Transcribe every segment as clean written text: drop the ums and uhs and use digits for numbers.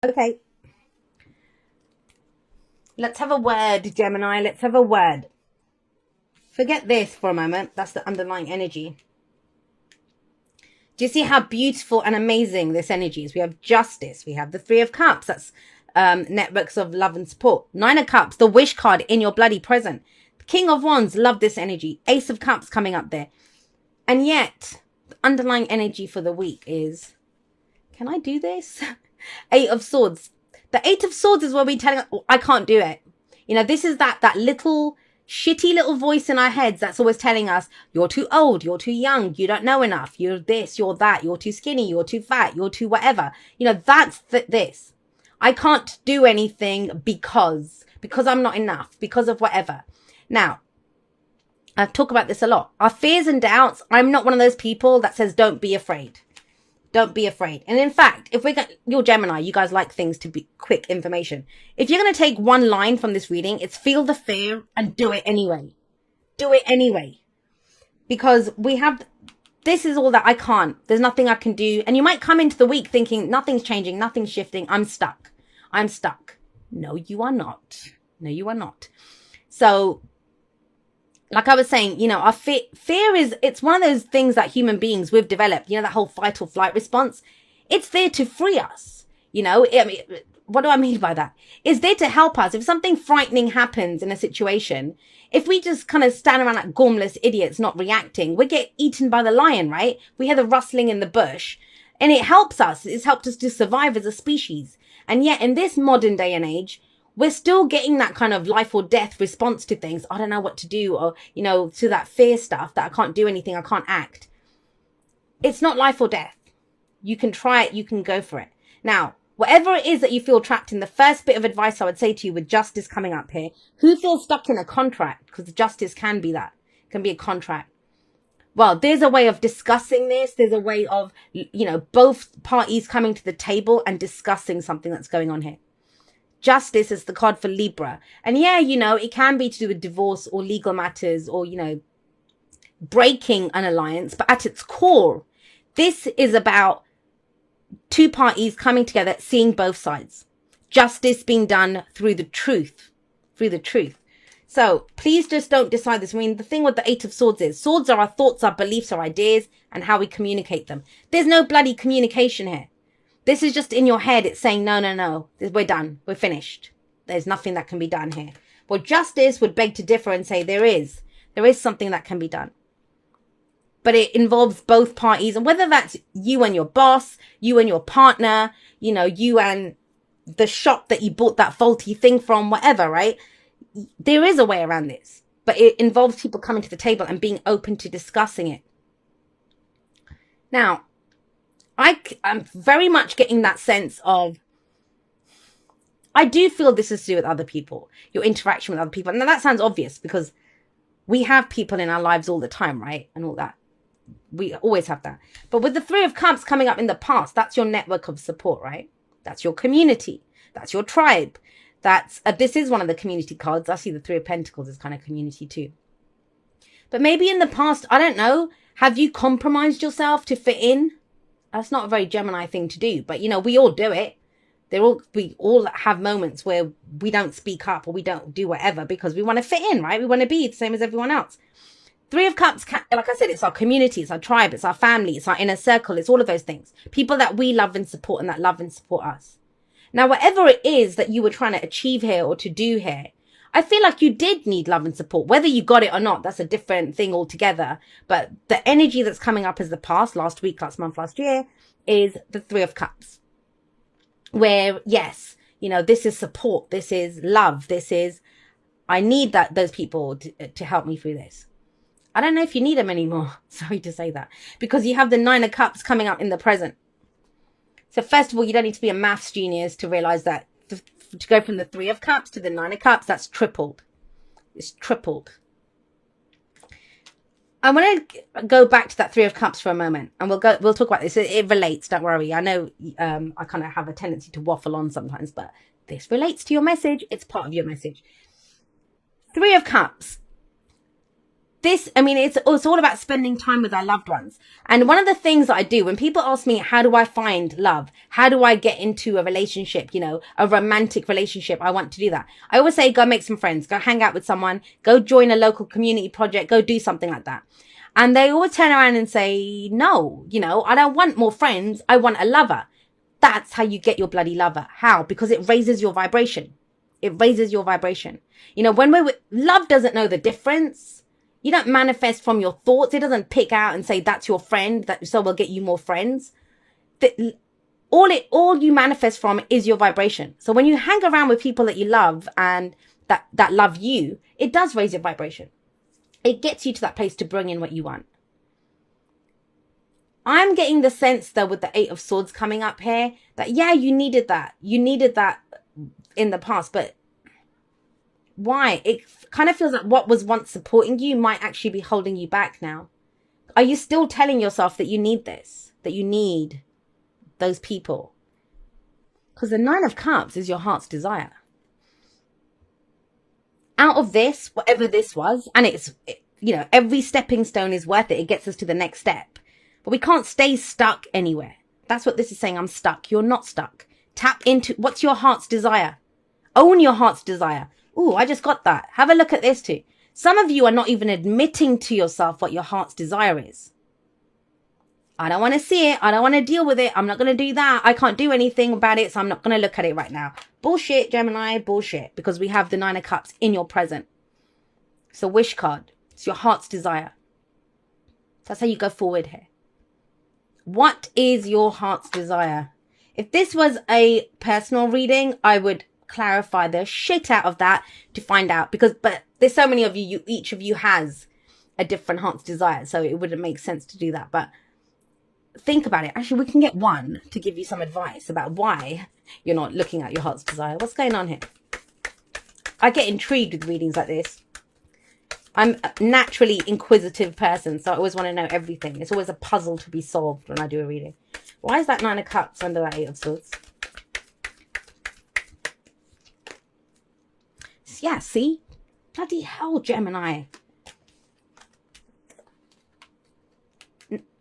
Okay. Let's have a word, Gemini. Let's have a word. Forget this for a moment. That's the underlying energy. Do you see how beautiful and amazing this energy is? We have justice. We have the Three of Cups. That's networks of love and support. Nine of Cups, the wish card in your bloody present. King of Wands, love this energy. Ace of Cups coming up there. And yet, the underlying energy for the week is, can I do this? Eight of Swords. The Eight of Swords is where we're telling, oh, I can't do it. You know, this is that little shitty little voice in our heads that's always telling us, you're too old, you're too young, you don't know enough, you're this, you're that, you're too skinny, you're too fat, you're too whatever. You know, that's this. I can't do anything because I'm not enough, because of whatever. Now, I've talked about this a lot. Our fears and doubts, I'm not one of those people that says, don't be afraid. Don't be afraid. And in fact, if you're Gemini, you guys like things to be quick information. If you're going to take one line from this reading, it's feel the fear and do it anyway. Do it anyway. Because this is all that I can't. There's nothing I can do. And you might come into the week thinking nothing's changing, nothing's shifting. I'm stuck. No, you are not. No, you are not. So, like I was saying, you know, our fear is, it's one of those things that human beings we've developed, you know, that whole fight or flight response. It's there to free us. You know, I mean, what do I mean by that? It's there to help us. If something frightening happens in a situation, if we just kind of stand around like gormless idiots, not reacting, we get eaten by the lion, right? We hear the rustling in the bush and it helps us. It's helped us to survive as a species. And yet in this modern day and age, we're still getting that kind of life or death response to things. I don't know what to do, or, you know, to that fear stuff that I can't do anything, I can't act. It's not life or death. You can try it, you can go for it. Now, whatever it is that you feel trapped in, the first bit of advice I would say to you with justice coming up here, who feels stuck in a contract? Because justice can be that, can be a contract. Well, there's a way of discussing this. There's a way of, you know, both parties coming to the table and discussing something that's going on here. Justice is the card for Libra. And yeah, you know, it can be to do with divorce or legal matters or, you know, breaking an alliance. But at its core, this is about two parties coming together, seeing both sides. Justice being done through the truth. So please just don't decide this. I mean, the thing with the Eight of Swords is, swords are our thoughts, our beliefs, our ideas, and how we communicate them. There's no bloody communication here. This is just in your head. It's saying, no, we're done. We're finished. There's nothing that can be done here. Well, justice would beg to differ and say there is something that can be done. But it involves both parties. And whether that's you and your boss, you and your partner, you know, you and the shop that you bought that faulty thing from, whatever, right? There is a way around this. But it involves people coming to the table and being open to discussing it. Now, I'm very much getting that sense of, I do feel this is to do with other people, your interaction with other people. Now that sounds obvious because we have people in our lives all the time, right? And all that. We always have that. But with the Three of Cups coming up in the past, that's your network of support, right? That's your community. That's your tribe. This is one of the community cards. I see the Three of Pentacles as kind of community too. But maybe in the past, I don't know, have you compromised yourself to fit in? That's not a very Gemini thing to do, but you know, we all do it. We all have moments where we don't speak up or we don't do whatever because we want to fit in, right? We want to be the same as everyone else. Three of Cups, like I said, it's our community, it's our tribe, it's our family, it's our inner circle, it's all of those things. People that we love and support and that love and support us. Now, whatever it is that you were trying to achieve here or to do here, I feel like you did need love and support. Whether you got it or not, that's a different thing altogether. But the energy that's coming up as the past, last week, last month, last year, is the Three of Cups. Where, yes, you know, this is support. This is love. This is, I need those people to help me through this. I don't know if you need them anymore. Sorry to say that. Because you have the Nine of Cups coming up in the present. So first of all, you don't need to be a maths genius to realize that to go from the Three of Cups to the Nine of Cups, that's tripled. It's tripled. I want to go back to that Three of Cups for a moment, and we'll talk about this. It relates, don't worry. I know I kind of have a tendency to waffle on sometimes, but this relates to your message. It's part of your message. Three of Cups. it's all about spending time with our loved ones. And one of the things that I do when people ask me, how do I find love? How do I get into a relationship, a romantic relationship? I want to do that. I always say, go make some friends, go hang out with someone, go join a local community project, go do something like that. And they always turn around and say, no, I don't want more friends. I want a lover. That's how you get your bloody lover. How? Because it raises your vibration. It raises your vibration. Love doesn't know the difference. You don't manifest from your thoughts. It doesn't pick out and say, that's your friend, so we'll get you more friends. All you manifest from is your vibration. So when you hang around with people that you love and that love you, it does raise your vibration. It gets you to that place to bring in what you want. I'm getting the sense, though, with the 8 of Swords coming up here, that, yeah, you needed that. You needed that in the past, but why? It kind of feels like what was once supporting you might actually be holding you back now. Are you still telling yourself that you need this? That you need those people? Because the 9 of Cups is your heart's desire. Out of this, whatever this was, and every stepping stone is worth it. It gets us to the next step. But we can't stay stuck anywhere. That's what this is saying. I'm stuck. You're not stuck. Tap into what's your heart's desire. Own your heart's desire. Ooh, I just got that. Have a look at this too. Some of you are not even admitting to yourself what your heart's desire is. I don't want to see it. I don't want to deal with it. I'm not going to do that. I can't do anything about it, so I'm not going to look at it right now. Bullshit, Gemini, bullshit. Because we have the 9 of Cups in your present. It's a wish card. It's your heart's desire. That's how you go forward here. What is your heart's desire? If this was a personal reading, I would clarify the shit out of that to find out. But there's so many of you, each of you has a different heart's desire. So it wouldn't make sense to do that. But think about it. Actually, we can get one to give you some advice about why you're not looking at your heart's desire. What's going on here? I get intrigued with readings like this. I'm a naturally inquisitive person, so I always want to know everything. It's always a puzzle to be solved when I do a reading. Why is that 9 of Cups under that 8 of Swords? Yeah, see? Bloody hell, Gemini.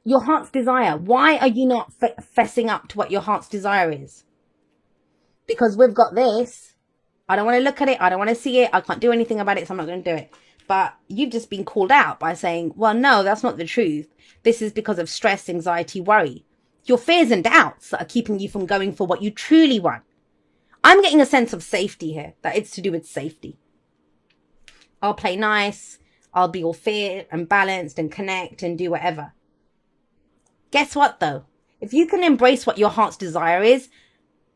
Your heart's desire. Why are you not fessing up to what your heart's desire is? Because we've got this. I don't want to look at it. I don't want to see it. I can't do anything about it, so I'm not going to do it. But you've just been called out by saying, well, no, that's not the truth. This is because of stress, anxiety, worry. Your fears and doubts that are keeping you from going for what you truly want. I'm getting a sense of safety here, that it's to do with safety. I'll play nice. I'll be all fair and balanced and connect and do whatever. Guess what, though? If you can embrace what your heart's desire is,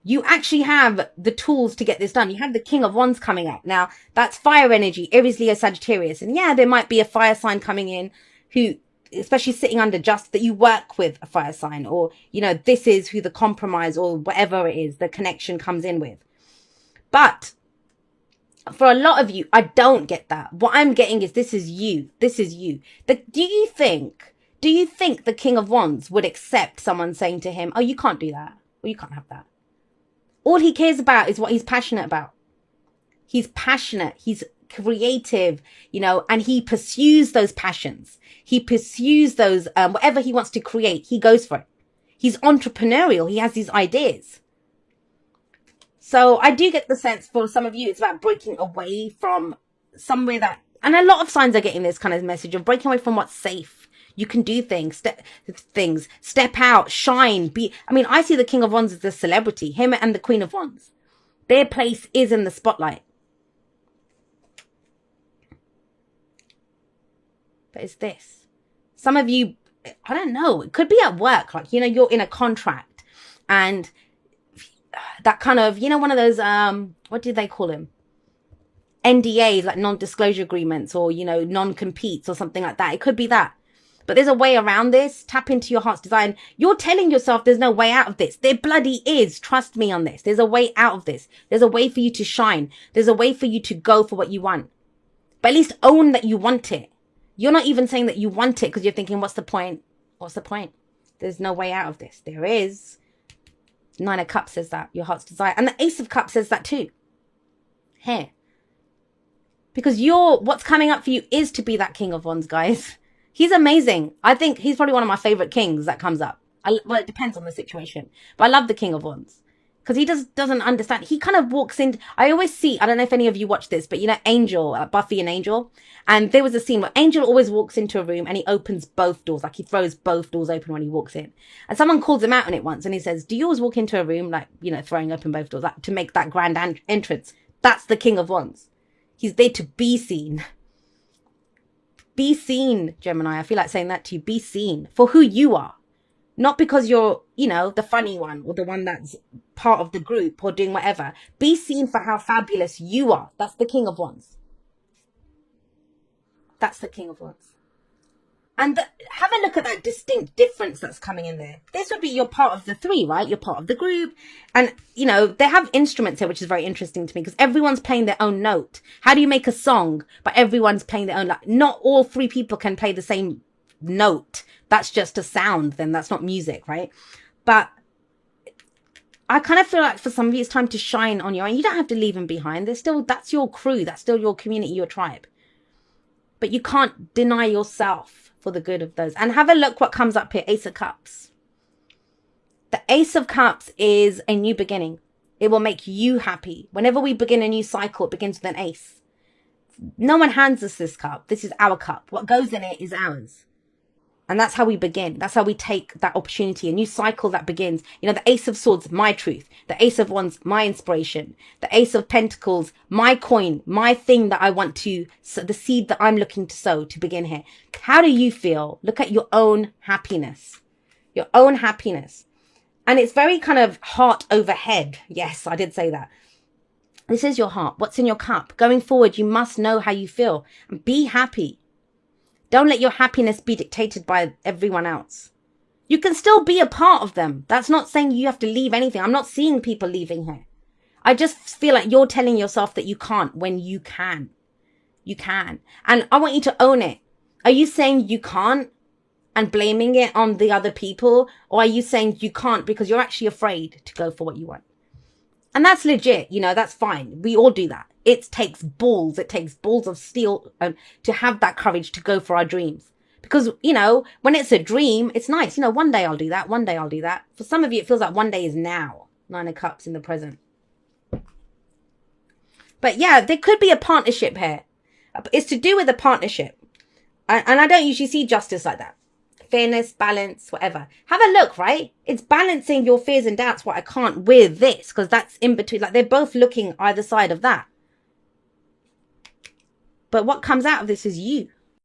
you actually have the tools to get this done. You have the King of Wands coming up. Now, that's fire energy, Aries, Leo, Sagittarius. And yeah, there might be a fire sign coming in who, especially sitting under just that you work with a fire sign, or, this is who the compromise or whatever it is, the connection comes in with. But for a lot of you, I don't get that. What I'm getting is this is you. This is you. Do you think the King of Wands would accept someone saying to him, oh, you can't do that, or you can't have that? All he cares about is what he's passionate about. He's passionate. He's creative, and he pursues those passions. He pursues those, whatever he wants to create, he goes for it. He's entrepreneurial. He has these ideas. So I do get the sense for some of you, it's about breaking away from somewhere that, and a lot of signs are getting this kind of message of breaking away from what's safe. You can do things, step out, shine, I see the King of Wands as a celebrity, him and the Queen of Wands. Their place is in the spotlight. But it's this. Some of you, I don't know, it could be at work, like, you're in a contract and that kind of, one of those, what do they call them? NDAs, like non-disclosure agreements, or, non-competes or something like that. It could be that. But there's a way around this. Tap into your heart's desire. You're telling yourself there's no way out of this. There bloody is. Trust me on this. There's a way out of this. There's a way for you to shine. There's a way for you to go for what you want. But at least own that you want it. You're not even saying that you want it because you're thinking, what's the point? What's the point? There's no way out of this. There is. 9 of Cups says that. Your heart's desire. And the Ace of Cups says that too. Here. Because what's coming up for you is to be that King of Wands, guys. He's amazing. I think he's probably one of my favorite kings that comes up. Well, it depends on the situation. But I love the King of Wands. Because he doesn't understand. He kind of walks in. I always see, I don't know if any of you watch this, but you know Angel, Buffy and Angel. And there was a scene where Angel always walks into a room and he opens both doors. Like he throws both doors open when he walks in. And someone calls him out on it once and he says, do you always walk into a room like, you know, throwing open both doors like, to make that grand entrance? That's the King of Wands. He's there to be seen. Be seen, Gemini. I feel like saying that to you. Be seen for who you are. Not because you're, you know, the funny one or the one that's part of the group or doing whatever. Be seen for how fabulous you are. That's the King of Wands. That's the King of Wands. And have a look at that distinct difference that's coming in there. This would be you're part of the three, right? You're part of the group. And, you know, they have instruments here, which is very interesting to me because everyone's playing their own note. How do you make a song, but everyone's playing their own? Like, not all three people can play the same note. That's just a sound. Then that's not music, right? But I kind of feel like for some of you, it's time to shine on your own. You don't have to leave them behind. That's your crew. That's still your community, your tribe. But you can't deny yourself for the good of those. And have a look what comes up here. Ace of Cups. The Ace of Cups is a new beginning. It will make you happy. Whenever we begin a new cycle, it begins with an ace. No one hands us this cup. This is our cup. What goes in it is ours. And that's how we begin. That's how we take that opportunity. A new cycle that begins. You know, the Ace of Swords, my truth. The Ace of Wands, my inspiration. The Ace of Pentacles, my coin, my thing that I want to, the seed that I'm looking to sow to begin here. How do you feel? Look at your own happiness. Your own happiness. And it's very kind of heart over head. Yes, I did say that. This is your heart. What's in your cup? Going forward, you must know how you feel. And be happy. Don't let your happiness be dictated by everyone else. You can still be a part of them. That's not saying you have to leave anything. I'm not seeing people leaving here. I just feel like you're telling yourself that you can't when you can. You can. And I want you to own it. Are you saying you can't and blaming it on the other people? Or are you saying you can't because you're actually afraid to go for what you want? And that's legit. You know, that's fine. We all do that. It takes balls. It takes balls of steel to have that courage to go for our dreams. Because, you know, when it's a dream, it's nice. You know, one day I'll do that. One day I'll do that. For some of you, it feels like one day is now. 9 of Cups in the present. But yeah, there could be a partnership here. It's to do with a partnership. And I don't usually see justice like that. Fairness, balance, whatever. Have a look, right? It's balancing your fears and doubts, what I can't, with this. Because that's in between. Like, they're both looking either side of that. But what comes out of this is you.